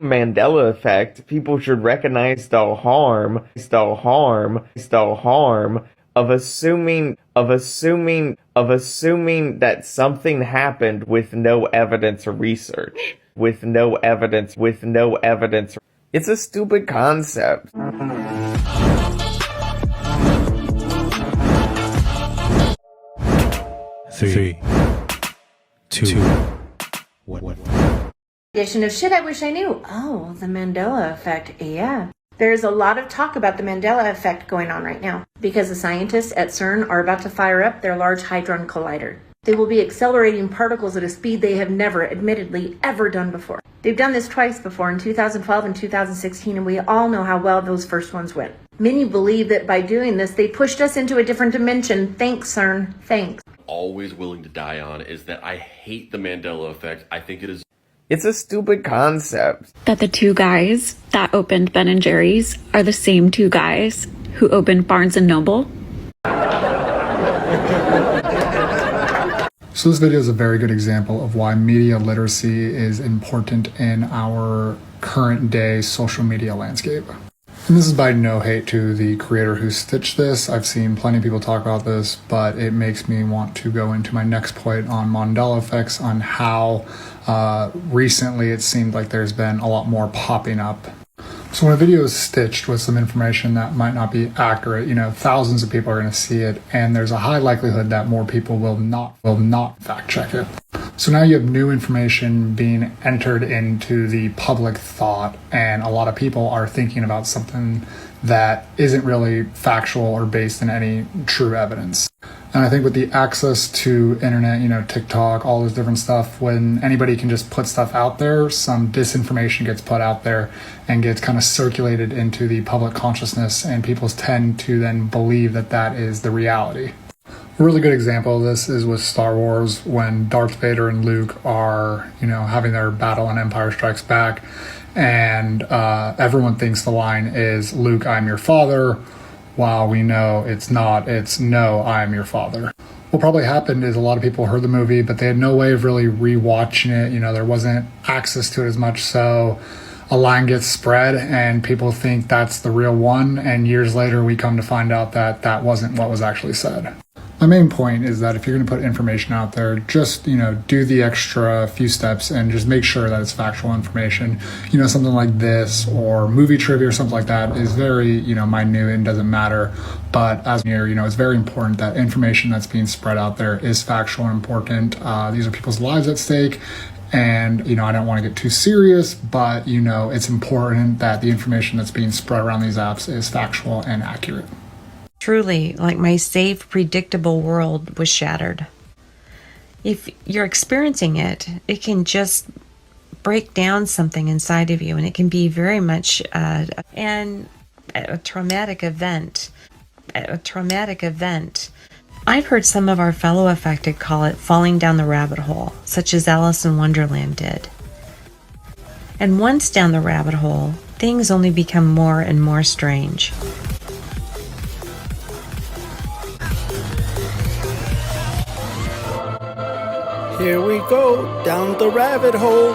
Mandela effect, people should recognize the harm of assuming that something happened with no evidence or research. With no evidence. It's a stupid concept. 3, 2, 1. Edition of Shit I Wish I Knew. Oh, the Mandela effect. Yeah. There's a lot of talk about the Mandela effect going on right now because the scientists at CERN are about to fire up their Large Hadron Collider. They will be accelerating particles at a speed they have never, admittedly, ever done before. They've done this twice before, in 2012 and 2016, and we all know how well those first ones went. Many believe that by doing this, they pushed us into a different dimension. Thanks, CERN. Thanks. Always willing to die on is that I hate the Mandela effect. I think it is. It's a stupid concept. That the two guys that opened Ben & Jerry's are the same two guys who opened Barnes & Noble. So this video is a very good example of why media literacy is important in our current day social media landscape. And this is by no hate to the creator who stitched this. I've seen plenty of people talk about this, but it makes me want to go into my next point on Mandela effects, on how recently it seemed like there's been a lot more popping up. So when a video is stitched with some information that might not be accurate, thousands of people are going to see it, and there's a high likelihood that more people will not fact check it. So now you have new information being entered into the public thought, and a lot of people are thinking about something that isn't really factual or based in any true evidence. And I think with the access to internet, TikTok, all this different stuff, when anybody can just put stuff out there, some disinformation gets put out there and gets kind of circulated into the public consciousness, and people tend to then believe that that is the reality. A really good example of this is with Star Wars, when Darth Vader and Luke are, having their battle on Empire Strikes Back, and everyone thinks the line is, "Luke, I'm your father," while we know it's not, it's, "No, I am your father." What probably happened is a lot of people heard the movie, but they had no way of really rewatching it. There wasn't access to it as much, so a line gets spread and people think that's the real one, and years later we come to find out that that wasn't what was actually said. My main point is that if you're going to put information out there, just, do the extra few steps and just make sure that it's factual information. Something like this or movie trivia or something like that is very, minute and doesn't matter. But as here, it's very important that information that's being spread out there is factual and important. These are people's lives at stake. And, I don't want to get too serious, but, it's important that the information that's being spread around these apps is factual and accurate. Truly, like my safe, predictable world was shattered. If you're experiencing it, it can just break down something inside of you, and it can be very much a traumatic event. I've heard some of our fellow affected call it falling down the rabbit hole, such as Alice in Wonderland did. And once down the rabbit hole, things only become more and more strange. Here we go, down the rabbit hole.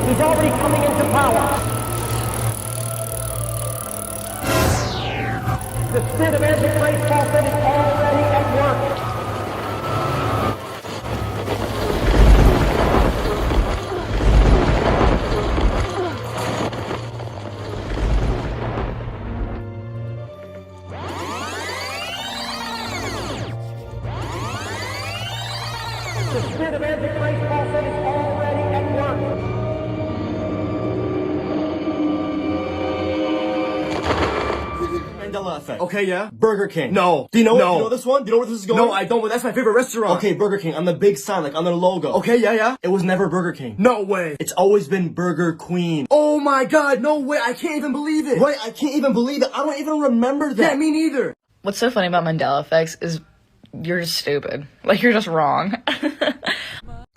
He's already coming into power. The spirit of Antichrist prophet is already at work. The spirit of Antichrist prophet is already at work. Mandela effect. Okay, yeah. Burger King. No. Do you know it? No. Do you know this one? Do you know where this is going? No, I don't, but that's my favorite restaurant. Okay, Burger King, on the big sign, like on their logo. Okay, yeah. It was never Burger King. No way. It's always been Burger Queen. Oh my god, no way. I can't even believe it. Right, I can't even believe it. I don't even remember that. Yeah, me neither. What's so funny about Mandela effects is you're just stupid. Like, you're just wrong.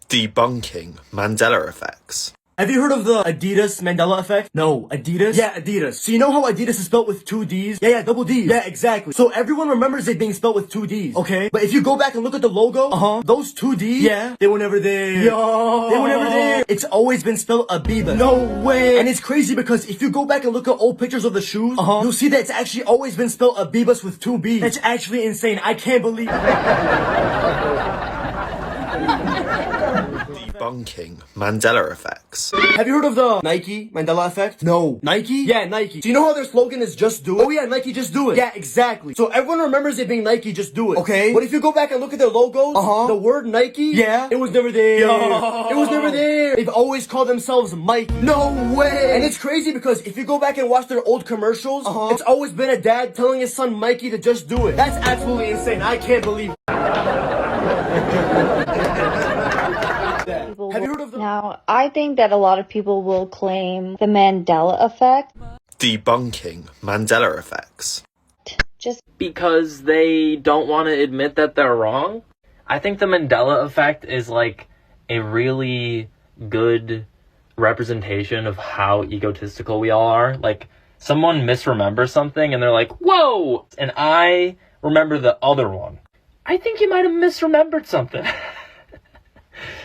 Debunking Mandela effects. Have you heard of the Adidas Mandela effect? No, Adidas? Yeah, Adidas. So you know how Adidas is spelled with 2 D's? Yeah, double D's. Yeah, exactly. So everyone remembers it being spelled with 2 D's. Okay. But if you go back and look at the logo, those 2 D's, Yeah. they were never there. Yo. They were never there. It's always been spelled Abibas. No way. And it's crazy because if you go back and look at old pictures of the shoes, you'll see that it's actually always been spelled Abibas with 2 B's. That's actually insane. I can't believe Debunking Mandela effects. Have you heard of the Nike Mandela effect? No. Nike? Yeah, Nike. So you know how their slogan is just do it? Oh yeah, Nike, just do it. Yeah, exactly. So everyone remembers it being Nike, just do it. Okay. But if you go back and look at their logos, the word Nike, Yeah. it was never there. Yo. It was never there. They've always called themselves Mike. No way. And it's crazy because if you go back and watch their old commercials, it's always been a dad telling his son Mikey to just do it. That's absolutely insane. I can't believe Have you heard of the... Now, I think that a lot of people will claim the Mandela effect. Debunking Mandela effects. Just because they don't want to admit that they're wrong. I think the Mandela effect is like a really good representation of how egotistical we all are. Like, someone misremembers something and they're like, whoa! And I remember the other one. I think you might have misremembered something.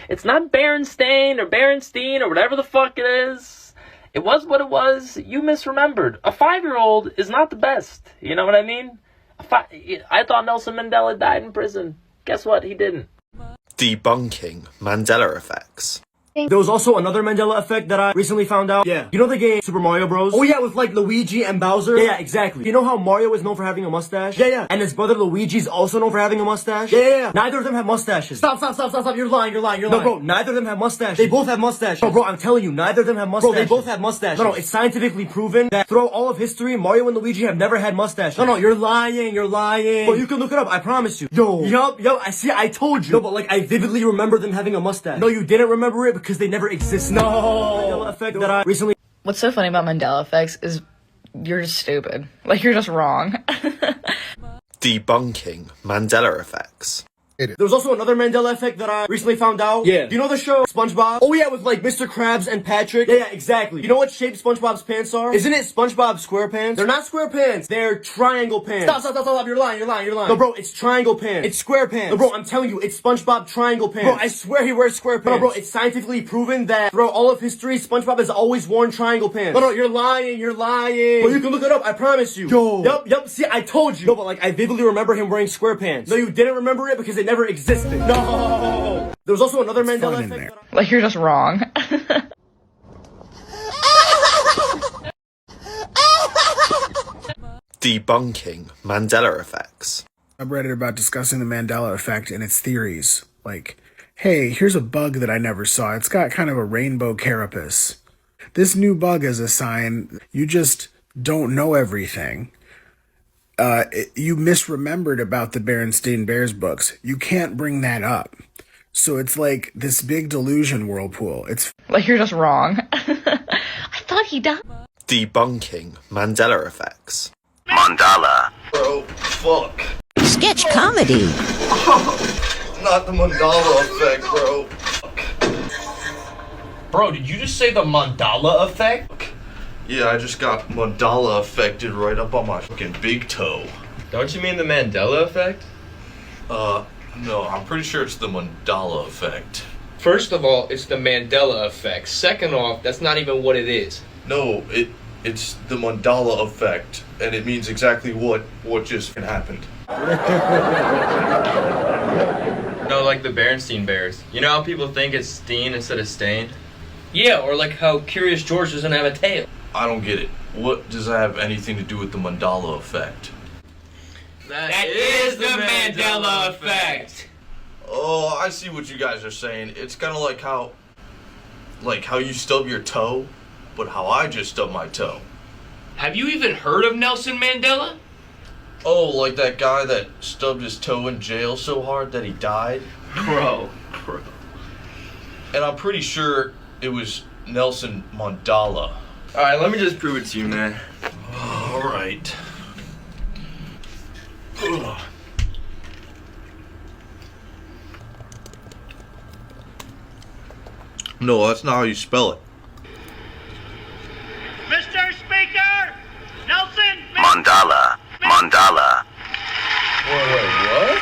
It's not Berenstain or Berenstein or whatever the fuck it is. It was what it was. You misremembered. A 5-year-old is not the best. You know what I mean? I thought Nelson Mandela died in prison. Guess what? He didn't. Debunking Mandela effects. There was also another Mandela effect that I recently found out. Yeah. You know the game Super Mario Bros? Oh yeah, with like Luigi and Bowser? Yeah, exactly. You know how Mario is known for having a mustache? Yeah. And his brother Luigi's also known for having a mustache? Yeah. Neither of them have mustaches. Stop. You're lying. No, bro, neither of them have mustaches. They both have mustaches. No, bro, I'm telling you, neither of them have mustaches. Bro, they both have mustaches. No, it's scientifically proven that throughout all of history, Mario and Luigi have never had mustaches. No, you're lying. Bro, you can look it up, I promise you. Yup, I told you. No, but like, I vividly remember them having a mustache. No, you didn't remember it because they never existed. No. Mandela effect that I recently... What's so funny about Mandela effects is you're just stupid. Like, you're just wrong. Debunking Mandela effects. There was also another Mandela effect that I recently found out. Yeah. Do you know the show SpongeBob? Oh yeah, with like Mr. Krabs and Patrick. Yeah, exactly. You know what shape SpongeBob's pants are? Isn't it SpongeBob SquarePants? They're not square pants. They're triangle pants. Stop. You're lying. No, bro, it's triangle pants. It's square pants. No, bro, I'm telling you, it's SpongeBob triangle pants. Bro, I swear he wears square pants. No, bro, it's scientifically proven that throughout all of history, SpongeBob has always worn triangle pants. No, you're lying. Bro, you can look it up, I promise you. Yup, see, I told you. No, but like, I vividly remember him wearing square pants. No, you didn't remember it because it never existed. No! There was also another Mandela effect. Like, you're just wrong. Debunking Mandela effects. I read about discussing the Mandela effect and its theories. Like, hey, here's a bug that I never saw. It's got kind of a rainbow carapace. This new bug is a sign you just don't know everything. You misremembered about the Berenstain Bears books. You can't bring that up. So it's like this big delusion whirlpool. It's like you're just wrong. I thought he died. Debunking Mandela effects. Mandala. Bro, fuck. Sketch comedy. Not the Mandala effect, bro. Fuck. Bro, did you just say the Mandala effect? Yeah, I just got Mandala affected right up on my fucking big toe. Don't you mean the Mandela effect? No, I'm pretty sure it's the Mandala effect. First of all, it's the Mandela effect. Second off, that's not even what it is. No, it's the Mandala effect, and it means exactly what just happened. No, like the Berenstein Bears. You know how people think it's Steen instead of Stain? Yeah, or like how Curious George doesn't have a tail. I don't get it. What does that have anything to do with the Mandala effect? That is the Mandela effect. Oh, I see what you guys are saying. It's kind of like how you stub your toe, but how I just stubbed my toe. Have you even heard of Nelson Mandela? Oh, like that guy that stubbed his toe in jail so hard that he died? Bro. And I'm pretty sure it was Nelson Mandela. Alright, let me just prove it to you, man. Alright. No, that's not how you spell it. Mr. Speaker! Nelson! Mandela. Mandela. Wait, what?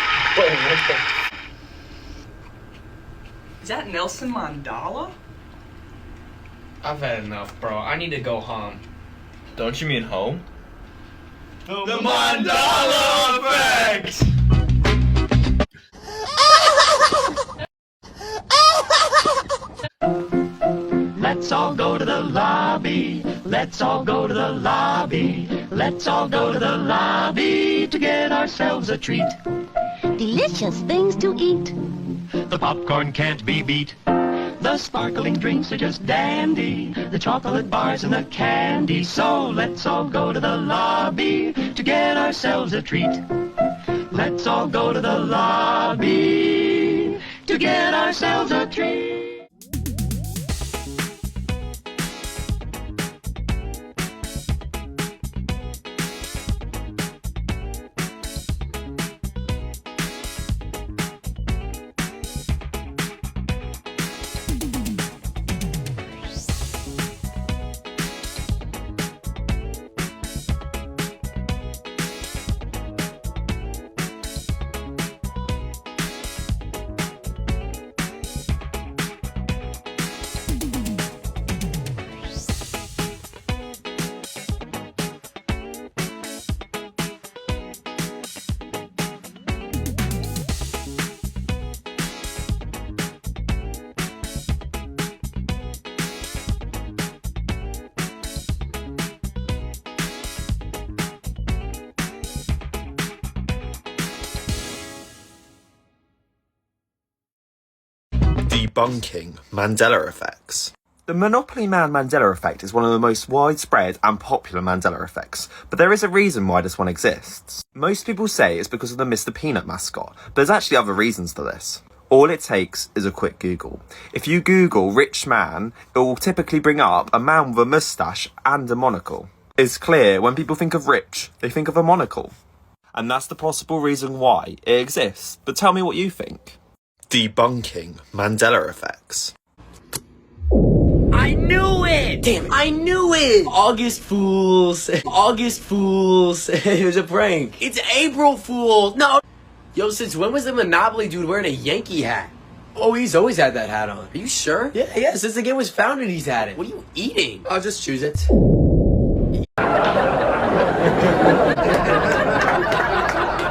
Is that Nelson Mandela? I've had enough, bro. I need to go home. Don't you mean home? The Mandela effect! Let's all go to the lobby. Let's all go to the lobby. Let's all go to the lobby to get ourselves a treat. Delicious things to eat. The popcorn can't be beat. The sparkling drinks are just dandy. The chocolate bars and the candy. So let's all go to the lobby to get ourselves a treat. Let's all go to the lobby to get ourselves a treat. Debunking Mandela effects. The Monopoly Man Mandela effect is one of the most widespread and popular Mandela effects, but there is a reason why this one exists. Most people say it's because of the Mr. Peanut mascot, but there's actually other reasons for this. All it takes is a quick Google. If you Google rich man, it will typically bring up a man with a moustache and a monocle. It's clear when people think of rich, they think of a monocle. And that's the possible reason why it exists, but tell me what you think. Debunking Mandela effects. I knew it! Damn, I knew it! August Fools. August Fools. It was a prank. It's April Fools. No. Yo, since when was the Monopoly dude wearing a Yankee hat? Oh, he's always had that hat on. Are you sure? Yeah, since the game was founded, he's had it. What are you eating? I'll just choose it.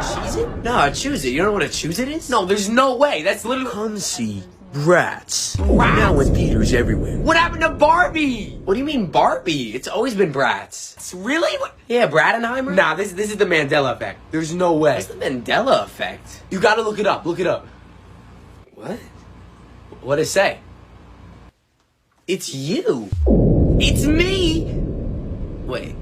Choose it? No, choose it. You don't know what a choose it is? No, there's no way. That's literally... Come see. Bratz. Now with theaters everywhere. What happened to Barbie? What do you mean Barbie? It's always been Bratz. It's really? What? Yeah, Bradenheimer? Nah, this is the Mandela effect. There's no way. What's the Mandela effect? You gotta look it up. Look it up. What? What'd it say? It's you. It's me. Wait.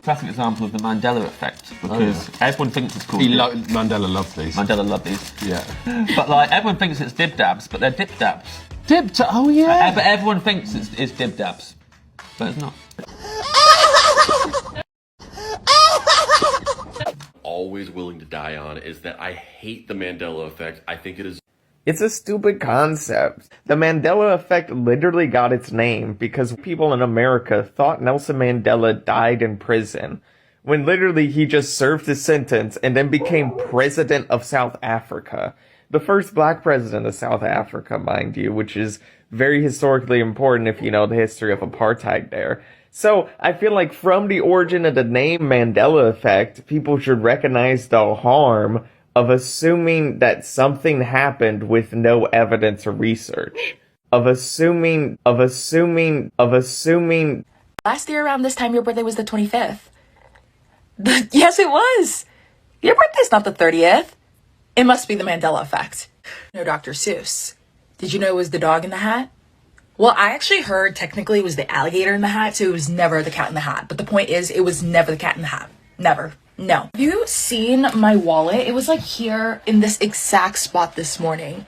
Classic example of the Mandela effect, because everyone thinks it's called... Mandela loved these. Mandela loved these. Yeah. But like, everyone thinks it's dib-dabs, but they're dip-dabs. Oh yeah! But everyone thinks it's dib-dabs, but it's not. Always willing to die on is that I hate the Mandela effect. I think it is... It's a stupid concept. The Mandela effect literally got its name because people in America thought Nelson Mandela died in prison, when literally he just served his sentence and then became president of South Africa. The first black president of South Africa, mind you, which is very historically important if you know the history of apartheid there. So I feel like from the origin of the name Mandela effect, people should recognize the harm of assuming that something happened with no evidence or research. Of assuming. Last year around this time, your birthday was the 25th. Yes, it was. Your birthday's not the 30th. It must be the Mandela effect. No, Dr. Seuss. Did you know it was the dog in the hat? Well, I actually heard technically it was the alligator in the hat, so it was never the cat in the hat. But the point is, it was never the cat in the hat. Never. No. Have you seen my wallet? It was like here in this exact spot this morning.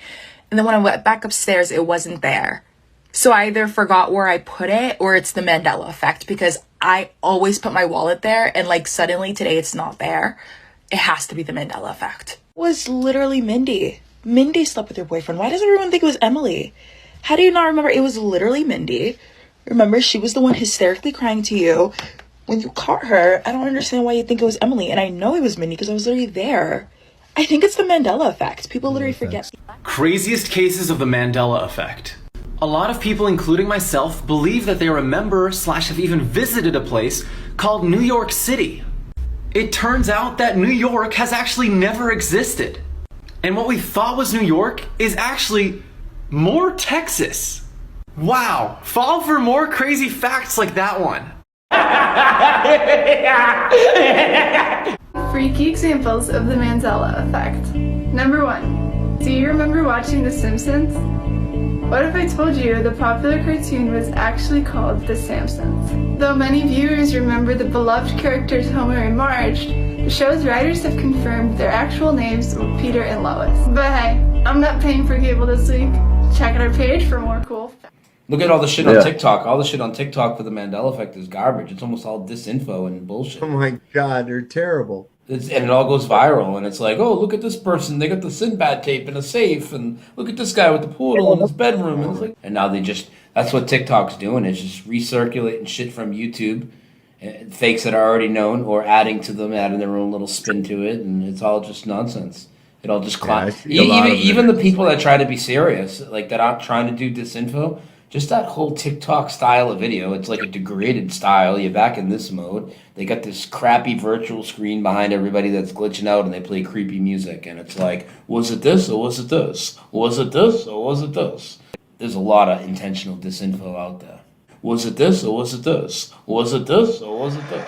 And then when I went back upstairs, it wasn't there. So I either forgot where I put it or it's the Mandela effect, because I always put my wallet there and like suddenly today it's not there. It has to be the Mandela effect. It was literally Mindy. Mindy slept with your boyfriend. Why does everyone think it was Emily? How do you not remember? It was literally Mindy. Remember, she was the one hysterically crying to you when you caught her. I don't understand why you think it was Emily. And I know it was Mindy because I was literally there. I think it's the Mandela effect. People literally forget. Craziest cases of the Mandela effect. A lot of people, including myself, believe that they remember / have even visited a place called New York City. It turns out that New York has actually never existed. And what we thought was New York is actually more Texas. Wow, fall for more crazy facts like that one. Freaky examples of the Mandela effect. Number 1. Do you remember watching The Simpsons? What if I told you the popular cartoon was actually called The Simpsons? Though many viewers remember the beloved characters Homer and Marge, the show's writers have confirmed their actual names were Peter and Lois. But hey, I'm not paying for cable this week. Check out our page for more cool facts. Look at all the shit on TikTok. All the shit on TikTok for the Mandela effect is garbage. It's almost all disinfo and bullshit. Oh my god, they're terrible. And it all goes viral, and it's like, oh, look at this person. They got the Sinbad tape in a safe, and look at this guy with the poodle in his bedroom. And, it's like, and now that's what TikTok's doing, is just recirculating shit from YouTube, fakes that are already known, or adding to them, adding their own little spin to it, and it's all just nonsense. It all just even the people that try to be serious, like that aren't trying to do disinfo, just that whole TikTok style of video, it's like a degraded style. You're back in this mode. They got this crappy virtual screen behind everybody that's glitching out, and they play creepy music. And it's like, was it this or was it this? Was it this or was it this? There's a lot of intentional disinfo out there. Was it this or was it this? Was it this or was it this?